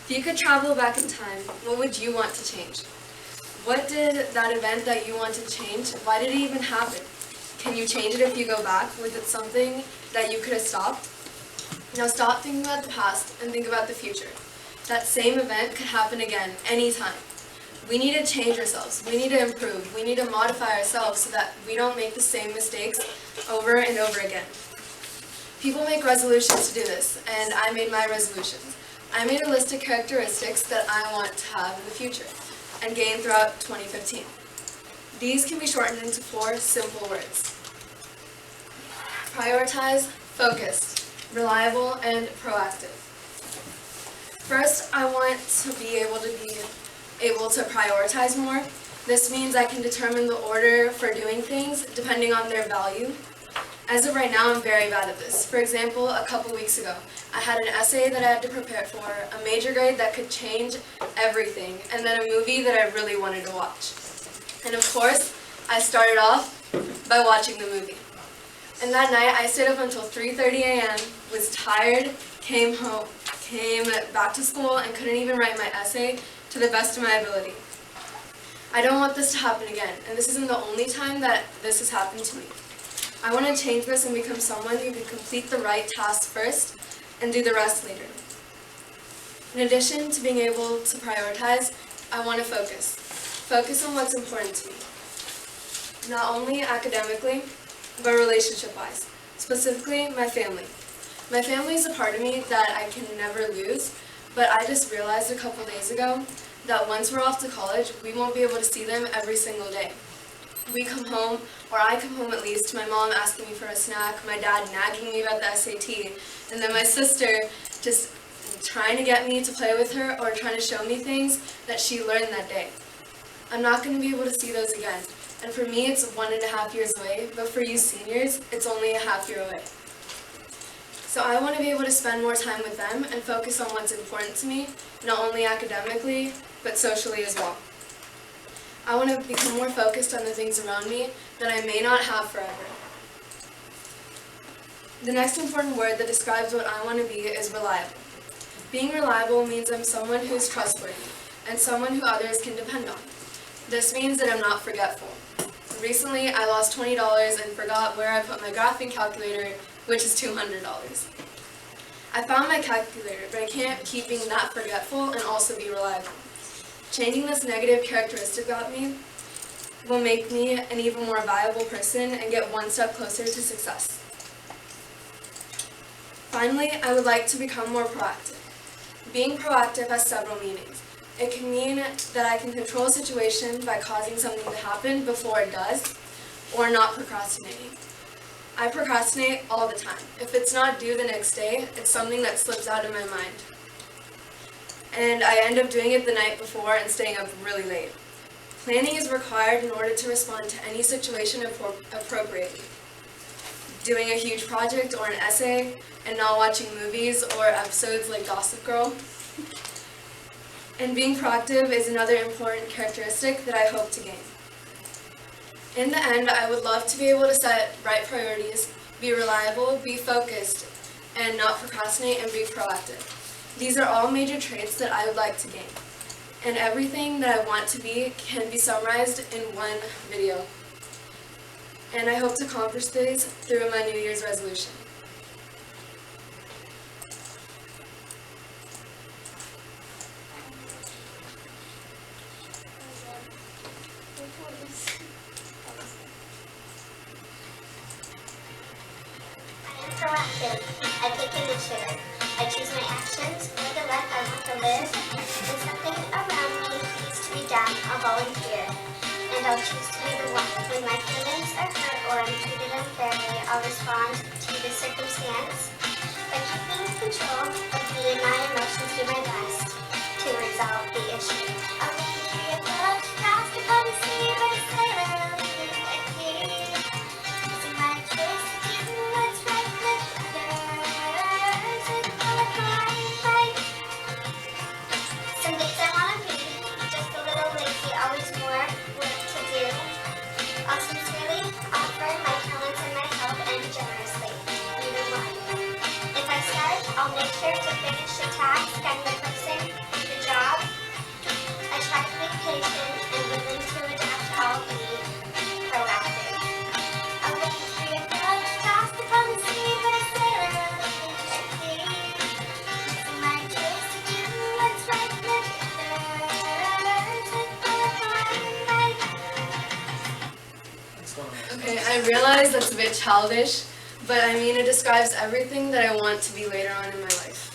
If you could travel back in time, what would you want to change? What did that event that you want to change, why did it even happen? Can you change it if you go back? Was it something that you could have stopped? Now stop thinking about the past and think about the future. That same event could happen again, anytime. We need to change ourselves. We need to improve. We need to modify ourselves so that we don't make the same mistakes over and over again. People make resolutions to do this, and I made my resolutions. I made a list of characteristics that I want to have in the future and gain throughout 2015. These can be shortened into 4 simple words. Prioritize, focused, reliable, and proactive. First, I want to be able to prioritize more. This means I can determine the order for doing things depending on their value. As of right now, I'm very bad at this. For example, a couple weeks ago, I had an essay that I had to prepare for, a major grade that could change everything, and then a movie that I really wanted to watch. And of course, I started off by watching the movie. And that night, I stayed up until 3:30 a.m., was tired, came back to school, and couldn't even write my essay to the best of my ability. I don't want this to happen again, and this isn't the only time that this has happened to me. I want to change this and become someone who can complete the right tasks first and do the rest later. In addition to being able to prioritize, I want to focus. Focus on what's important to me. Not only academically, but relationship-wise. Specifically, my family. My family is a part of me that I can never lose, but I just realized a couple days ago that once we're off to college, we won't be able to see them every single day. We come home, or I come home at least, to my mom asking me for a snack, my dad nagging me about the SAT, and then my sister just trying to get me to play with her or trying to show me things that she learned that day. I'm not going to be able to see those again, and for me it's 1.5 years away, but for you seniors, it's only a half year away. So I want to be able to spend more time with them and focus on what's important to me, not only academically, but socially as well. I want to become more focused on the things around me that I may not have forever. The next important word that describes what I want to be is reliable. Being reliable means I'm someone who's trustworthy and someone who others can depend on. This means that I'm not forgetful. Recently, I lost $20 and forgot where I put my graphing calculator, which is $200. I found my calculator, but I can't keep being that forgetful and also be reliable. Changing this negative characteristic about me will make me an even more valuable person and get one step closer to success. Finally, I would like to become more proactive. Being proactive has several meanings. It can mean that I can control a situation by causing something to happen before it does, or not procrastinating. I procrastinate all the time. If it's not due the next day, it's something that slips out of my mind. And I end up doing it the night before and staying up really late. Planning is required in order to respond to any situation appropriately. Doing a huge project or an essay and not watching movies or episodes like Gossip Girl. And being proactive is another important characteristic that I hope to gain. In the end, I would love to be able to set right priorities, be reliable, be focused, and not procrastinate and be proactive. These are all major traits that I would like to gain. And everything that I want to be can be summarized in one video. And I hope to accomplish these through my New Year's resolution. Proactive. I take initiative. I choose my actions for the life I want to live. When something around me needs to be done, I'll volunteer. And I'll choose to be the one. When my feelings are hurt or I'm treated unfairly, I'll respond to the circumstance by keeping control of me and my emotions, do my best to resolve the issue. I'll be a love fast to come see my sailor and me. Using my choice to do what's right with others and all of my fight. Some days I wanna be just a little lazy, always more work to do. I'll sincerely offer my talents and my help and generously. Either one. If I start, I'll make sure to finish the task I'm realize that's a bit childish, but I mean it describes everything that I want to be later on in my life.